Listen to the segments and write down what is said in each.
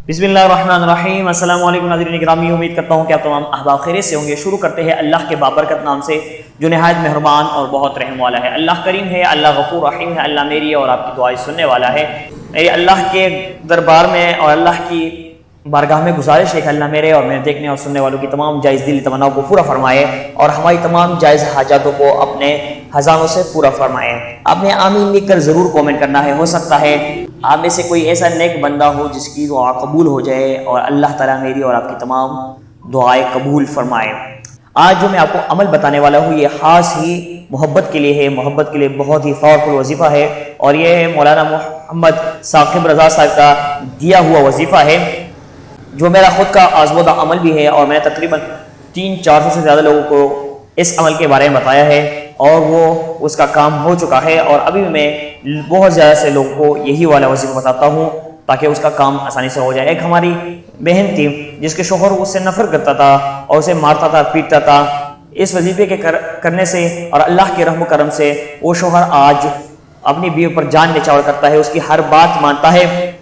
बिस्मिल्लाहिर्रहमानिर्रहीम। अस्सलाम वालेकुम नाज़रीन किरामी, उम्मीद करता हूँ कि आप तमाम अहबाब खैरियत से होंगे। शुरू करते हैं अल्लाह के बाबरकत नाम से जो निहायत मेहरबान और बहुत रहम वाला है। अल्लाह करीम है, अल्लाह गफूर रहीम है, अल्लाह मेरी और आपकी दुआएं सुनने वाला है। मेरी अल्लाह के दरबार में और अल्लाह की बारगाह में गुजारिश है कि अल्लाह मेरे और मेरे देखने और सुनने वालों की तमाम जायज़ दिली तमन्नाओं को पूरा फरमाए और हमारी तमाम जायज़ हाजातों को अपने खजानों से पूरा फरमाए। आपने आमीन लिख कर ज़रूर कमेंट करना है। हो सकता है आप में से कोई ऐसा नेक बंदा हो जिसकी दुआ कबूल हो जाए और अल्लाह ताला मेरी और आपकी तमाम दुआएं कबूल फरमाए। आज जो मैं आपको अमल बताने वाला हूँ ये ख़ास ही मोहब्बत के लिए है। मोहब्बत के लिए बहुत ही पावरफुल वजीफ़ा है और ये है मौलाना मोहम्मद साकिब रज़ा साहब का दिया हुआ वजीफ़ा है जो मेरा खुद का आज़मुदा अमल भी है और मैंने तकरीबन 300-400 से ज़्यादा लोगों को इस अमल के बारे में बताया है और वो उसका काम हो चुका है। और अभी मैं बहुत ज़्यादा से लोगों को यही वाला वजीफ़ा बताता हूँ ताकि उसका काम आसानी से हो जाए। एक हमारी बहन थी जिसके शोहर उससे नफरत करता था और उसे मारता था, पीटता था। इस वजीफ़े के करने से और अल्लाह के रहम करम से वो शोहर आज अपनी बीवी पर जान निछावर करता है, उसकी हर बात मानता है।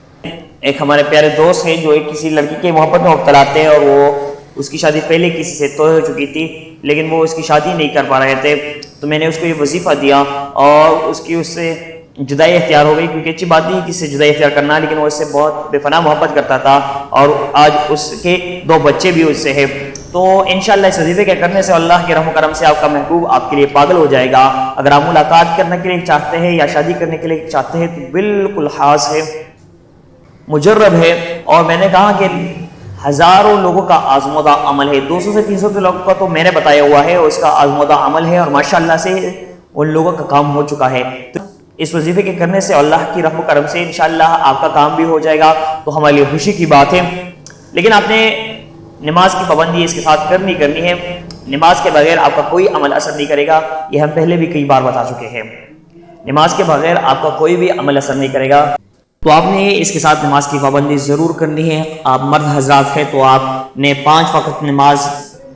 एक हमारे प्यारे दोस्त हैं जो एक किसी लड़की के मोहब्बत में मुब्तला थे और वो उसकी शादी पहले किसी से तय हो चुकी थी लेकिन वो उसकी शादी नहीं कर पा रहे थे। तो मैंने उसको ये वजीफ़ा दिया और उससे जुदाई इख्तियार हो गई, क्योंकि अच्छी बात नहीं किसी से जुदाई इख्तियार करना, लेकिन वो इससे बहुत बेपनाह मोहब्बत करता था और आज उसके 2 बच्चे भी उससे हैं। तो इंशाअल्लाह इस वजीफ़े के करने से अल्लाह के रहम करम से आपका महबूब आपके लिए पागल हो जाएगा। अगर आप मुलाकात करने के लिए चाहते हैं या शादी करने के लिए चाहते हैं तो बिल्कुल खास है, मुजर्रब है और मैंने कहा कि हज़ारों लोगों का आज़मुदा अमल है। 200 से 300 लोगों का तो मैंने बताया हुआ है, उसका आज़मुदा अमल है और माशाअल्लाह से उन लोगों का काम हो चुका है। तो इस वजीफ़े के करने से अल्लाह की रहम करम से इंशाअल्लाह आपका काम भी हो जाएगा, तो हमारे लिए खुशी की बात है। लेकिन आपने नमाज की पाबंदी इसके साथ करनी है। नमाज के बगैर आपका कोई अमल असर नहीं करेगा, ये हम पहले भी कई बार बता चुके हैं। नमाज के बगैर आपका कोई भी अमल असर नहीं करेगा, तो आपने इसके साथ नमाज की पाबंदी ज़रूर करनी है। आप मर्द हजरात हैं तो आपने 5 वक्त नमाज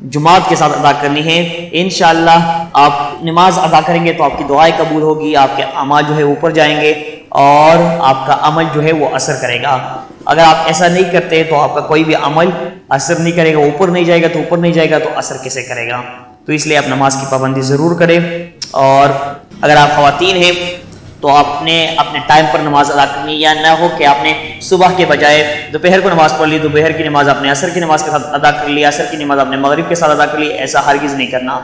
जुमात के साथ अदा करनी है। इंशाअल्लाह आप नमाज अदा करेंगे तो आपकी दुआएं कबूल होगी, आपके अमाल जो है ऊपर जाएंगे और आपका अमल जो है वो असर करेगा। अगर आप ऐसा नहीं करते तो आपका कोई भी अमल असर नहीं करेगा, ऊपर नहीं जाएगा तो ऊपर नहीं जाएगा तो असर कैसे करेगा। तो इसलिए आप नमाज की पाबंदी ज़रूर करें। और अगर आप ख़वातीन हैं तो आपने अपने टाइम पर नमाज अदा करनी, या ना हो कि आपने सुबह के बजाय दोपहर को नमाज पढ़ ली, दोपहर की नमाज आपने असर की नमाज के साथ अदा कर ली, असर की नमाज आपने मगरिब के साथ अदा कर ली। ऐसा हरगिज़ नहीं करना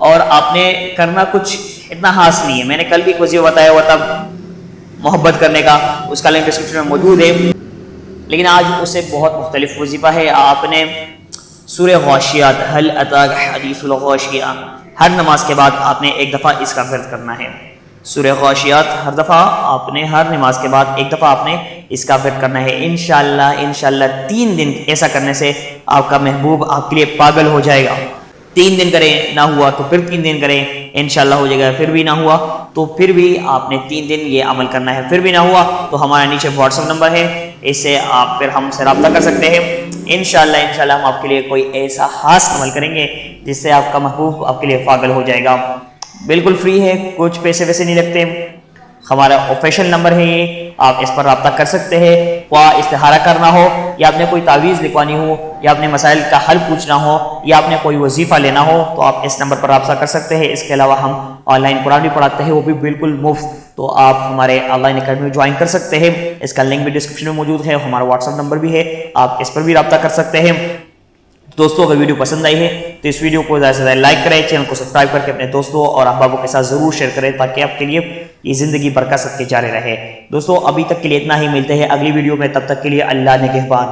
और आपने करना कुछ इतना खास नहीं है। मैंने कल भी कुछ बताया हुआ था मोहब्बत करने का, उसका लिंक डिस्क्रिप्शन में मौजूद है, लेकिन आज उससे बहुत मुख्तलिफ वजीफ़ा है। आपने सूरह गाशियात हल अताक हदीसुल गाशिया हर नमाज के बाद आपने एक दफ़ा इसका वर्द करना है। सूरह गाशियात हर दफ़ा आपने हर नमाज के बाद एक दफ़ा आपने इसका वर्द करना है। इंशाअल्लाह 3 दिन ऐसा करने से आपका महबूब आपके लिए पागल हो जाएगा। 3 दिन करें, ना हुआ तो फिर 3 दिन करें, इंशाअल्लाह हो जाएगा। फिर भी ना हुआ तो फिर भी आपने 3 दिन ये अमल करना है। फिर भी ना हुआ तो हमारा नीचे व्हाट्सएप नंबर है, इससे आप फिर हमसे रब्ता कर सकते हैं। इंशाअल्लाह हम आपके लिए कोई ऐसा खास अमल करेंगे जिससे आपका महबूब आपके लिए पागल हो जाएगा। बिल्कुल फ्री है, कुछ पैसे वैसे नहीं लगते। हमारा ऑफिशियल नंबर है ये, आप इस पर रब्ता कर सकते हैं। वहाँ इस्तिहारा करना हो या आपने कोई तावीज़ लिखवानी हो या अपने मसाइल का हल पूछना हो या आपने कोई वजीफ़ा लेना हो तो आप इस नंबर पर रब्ता कर सकते हैं। इसके अलावा हम ऑनलाइन कुरान भी पढ़ाते हैं, वो भी बिल्कुल मुफ्त, तो आप हमारे ऑनलाइन अकेडमी में ज्वाइन कर सकते हैं। इसका लिंक भी डिस्क्रिप्शन में मौजूद है, हमारा व्हाट्सअप नंबर भी है, आप इस पर भी रब्ता कर सकते हैं। दोस्तों अगर वीडियो पसंद आई है तो इस वीडियो को ज़्यादा से ज़्यादा लाइक करें, चैनल को सब्सक्राइब करके अपने दोस्तों और अहबाबों के साथ ज़रूर शेयर करें ताकि आपके लिए ये ज़िंदगी बरकत के जारी रहे। दोस्तों अभी तक के लिए इतना ही, मिलते हैं अगली वीडियो में, तब तक के लिए अल्लाह निगहबान।